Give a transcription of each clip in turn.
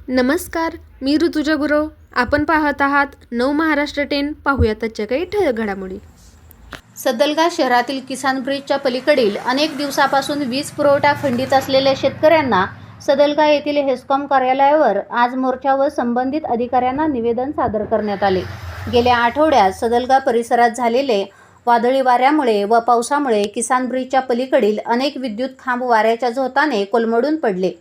नमस्कार, मी ऋतुजा गुरव. आपण पाहत आहात नव महाराष्ट्र 10. पाहूया त्याच्या काही ठळक घडामोडी. सदलगा शहरातील किसान ब्रिजच्या पलीकडील अनेक दिवसापासून वीज पुरवठा खंडित असलेल्या शेतकऱ्यांना सदलगा येथील हेस्कॉम कार्यालयावर आज मोर्चा व संबंधित अधिकाऱ्यांना निवेदन सादर करण्यात आले. गेल्या आठवड्यात सदलगा परिसरात झालेले वादळी वाऱ्यामुळे व पावसामुळे किसान ब्रिजच्या पलीकडील अनेक विद्युत खांब वाऱ्याच्या झोताने कोलमडून पडले.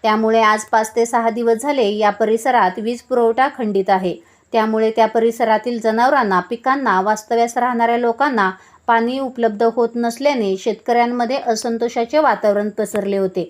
त्यामुळे आज 5 ते 6 दिवस झाले या परिसरात वीज पुरवठा खंडित आहे. त्यामुळे त्या परिसरातील जनावरांना, पिकांना, वास्तव्यास राहणाऱ्या लोकांना पाणी उपलब्ध होत नसल्याने शेतकऱ्यांमध्ये असंतोषाचे वातावरण पसरले होते.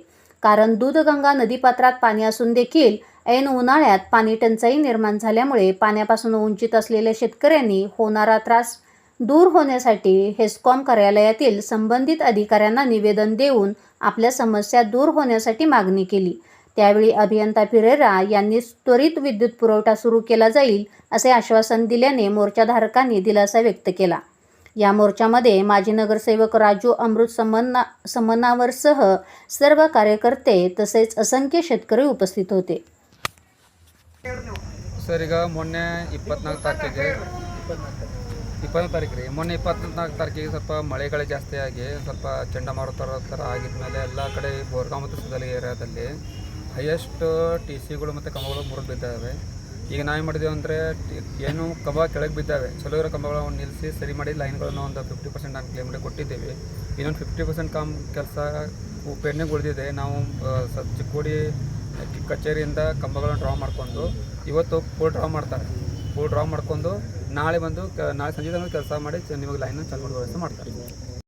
कारण दूधगंगा नदीपात्रात पाणी असून देखील ऐन उन्हाळ्यात पाणी टंचाई निर्माण झाल्यामुळे पाण्यापासून वंचित असलेल्या शेतकऱ्यांनी होणारा त्रास दूर होण्यासाठी हेस्कॉम कार्यालयातील संबंधित अधिकाऱ्यांना निवेदन देऊन आपल्या समस्या दूर होण्यासाठी मागणी केली. त्यावेळी अभियंता फिरेरा यांनी त्वरित विद्युत पुरवठा सुरू केला जाईल असे आश्वासन दिल्याने मोर्चाधारकांनी दिलासा व्यक्त केला. या मोर्चामध्ये माजी नगरसेवक राजू अमृत समनावरसह सर्व कार्यकर्ते तसेच असंख्य शेतकरी उपस्थित होते. ಸರ್, ಈಗ ಮೊನ್ನೆ 24 ತಾರೀಕು ರೀ. ಮೊನ್ನೆ 24 ತಾರೀಕಿಗೆ ಸ್ವಲ್ಪ ಮಳೆಗಳು ಜಾಸ್ತಿ ಆಗಿ ಸ್ವಲ್ಪ ಚಂಡಮಾರುತ ಥರ ಆಗಿದ್ಮೇಲೆ ಎಲ್ಲ ಕಡೆ ಬೋರ್ಗಾಂವ್ ಮತ್ತು ಸುದಲಿ ಏರಿಯಾದಲ್ಲಿ ಹೈಯೆಸ್ಟ್ TCಗಳು ಮತ್ತು ಕಂಬಗಳು ಮುರಿದು ಬಿದ್ದಾವೆ. ಈಗ ನಾವೇನು ಮಾಡಿದ್ದೇವೆ ಅಂದರೆ ಏನು ಕಂಬ ಕೆಳಗೆ ಬಿದ್ದಾವೆ, ಚಲೋ ಇರೋ ಕಂಬಗಳನ್ನು ನಿಲ್ಲಿಸಿ ಸರಿ ಮಾಡಿ ಲೈನ್ಗಳನ್ನು ಒಂದು 50% ನಾನು ಕಿಲೋಮೀಟರ್ ಕೊಟ್ಟಿದ್ದೀವಿ. ಇನ್ನೊಂದು 50% ಕೆಲಸ ಪೆಂಡಿಂಗ್ ಉಳಿದಿದೆ. ನಾವು ಚಿಕ್ಕೋಡಿ ಕಚೇರಿಯಿಂದ ಕಂಬಗಳನ್ನು ಡ್ರಾ ಮಾಡ್ಕೊಂಡು ಇವತ್ತು ಫುಲ್ ಡ್ರಾ ಮಾಡ್ಕೊಂಡು ನಾಳೆ ಸಂಜೆ ತನಕ ಕೆಲಸ ಮಾಡಿ ನಿಮಗೆ ಲೈನ್ ಚಾಲು ಮಾಡೋ ವ್ಯವಸ್ಥೆ ಮಾಡ್ತಾರೆ.